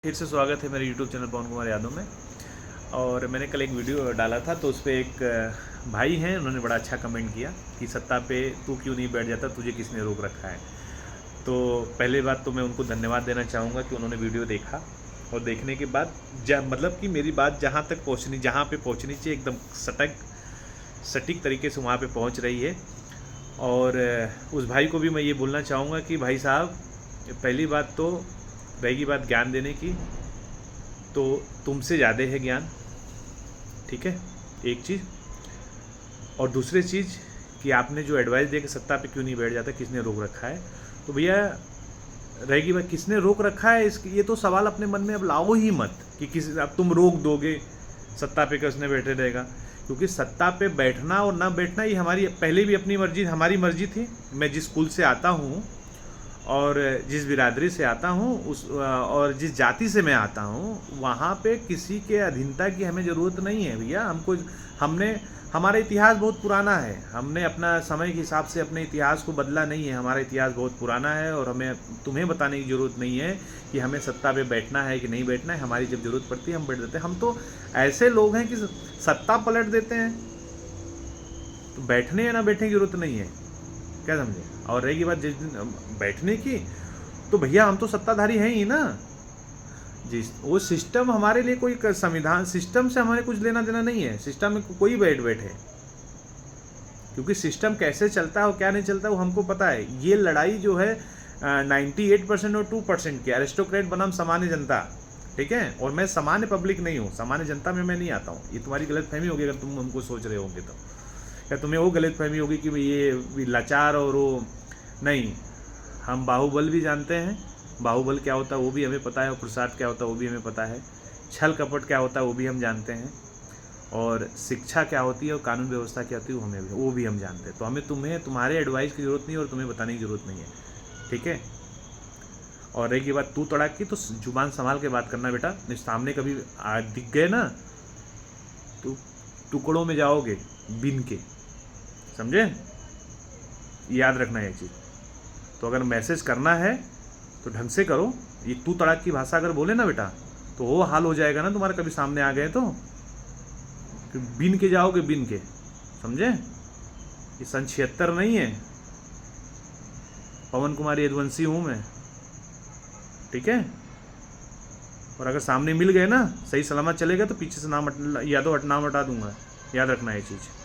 फिर से स्वागत है मेरे YouTube चैनल पवन कुमार यादव में। और मैंने कल एक वीडियो डाला था तो उस पर एक भाई हैं, उन्होंने बड़ा अच्छा कमेंट किया कि सत्ता पे तू क्यों नहीं बैठ जाता, तुझे किसने रोक रखा है। तो पहले बात तो मैं उनको धन्यवाद देना चाहूँगा कि उन्होंने वीडियो देखा और देखने के बाद मतलब कि मेरी बात जहाँ पे पहुँचनी चाहिए एकदम सटीक तरीके से वहाँ पे पहुँच रही है। और उस भाई को भी मैं ये बोलना चाहूँगा कि भाई साहब, पहली बात तो रहेगी बात ज्ञान देने की, तो तुमसे ज़्यादा है ज्ञान, ठीक है, एक चीज़। और दूसरी चीज़ कि आपने जो एडवाइस दिया कि सत्ता पे क्यों नहीं बैठ जाता, किसने रोक रखा है, तो भैया रहेगी बात किसने रोक रखा है, ये तो सवाल अपने मन में अब लाओ ही मत कि अब तुम रोक दोगे सत्ता पे किसने बैठे रहेगा। क्योंकि सत्ता पे बैठना और ना बैठना ये हमारी पहले भी अपनी मर्जी, हमारी मर्जी थी। मैं जिस स्कूल से आता हूँ और जिस बिरादरी से आता हूँ और जिस जाति से मैं आता हूँ, वहाँ पे किसी के अधीनता की हमें ज़रूरत नहीं है भैया। हमारा इतिहास बहुत पुराना है, हमने अपना समय के हिसाब से अपने इतिहास को बदला नहीं है। हमारा इतिहास बहुत पुराना है और हमें तुम्हें बताने की ज़रूरत नहीं है कि हमें सत्ता पे बैठना है कि नहीं बैठना है। हमारी जब ज़रूरत पड़ती है हम बैठ जाते हैं। हम तो ऐसे लोग हैं कि सत्ता पलट देते हैं, तो बैठने या ना बैठने की ज़रूरत नहीं है, क्या समझे। और रहेगी बात जिस दिन बैठने की, तो भैया हम तो सत्ताधारी हैं ही ना। वो सिस्टम हमारे लिए कोई संविधान, सिस्टम से हमारे कुछ लेना देना नहीं है। सिस्टम में कोई बैठे, क्योंकि सिस्टम कैसे चलता है और क्या नहीं चलता है वो हमको पता है। ये लड़ाई जो है 98% और 2% की, एरिस्टोक्रेट बनाम सामान्य जनता, ठीक है। और मैं सामान्य पब्लिक नहीं हूँ, सामान्य जनता में मैं नहीं आता हूँ। ये तुम्हारी गलतफहमी होगी अगर तुम हमको सोच रहे होंगे तो। या तुम्हें वो गलतफहमी होगी कि ये लाचार और वो नहीं। हम बाहुबल भी जानते हैं, बाहुबल क्या होता है वो भी हमें पता है, और प्रसाद क्या होता है वो भी हमें पता है, छल कपट क्या होता है वो भी हम जानते हैं, और शिक्षा क्या होती है और कानून व्यवस्था क्या होती है वो भी हम जानते हैं। तो हमें तुम्हारे एडवाइस की ज़रूरत नहीं और तुम्हें बताने की ज़रूरत नहीं है, ठीक है। और रही बात तू तड़ाक की, तो जुबान संभाल के बात करना बेटा। सामने कभी दिख गए ना तो टुकड़ों में जाओगे बिन के, समझे। याद रखना ये चीज़। तो अगर मैसेज करना है तो ढंग से करो। ये तू तड़ाक की भाषा अगर बोले ना बेटा, तो वो हाल हो जाएगा ना तुम्हारा, कभी सामने आ गए तो बिन के जाओगे, बिन के, समझे। ये 76 नहीं है, पवन कुमार यदुवंशी हूँ मैं, ठीक है। और अगर सामने मिल गए ना, सही सलामत चलेगा, तो पीछे से नाम यादव नाम हटा दूंगा। याद रखना ये चीज़।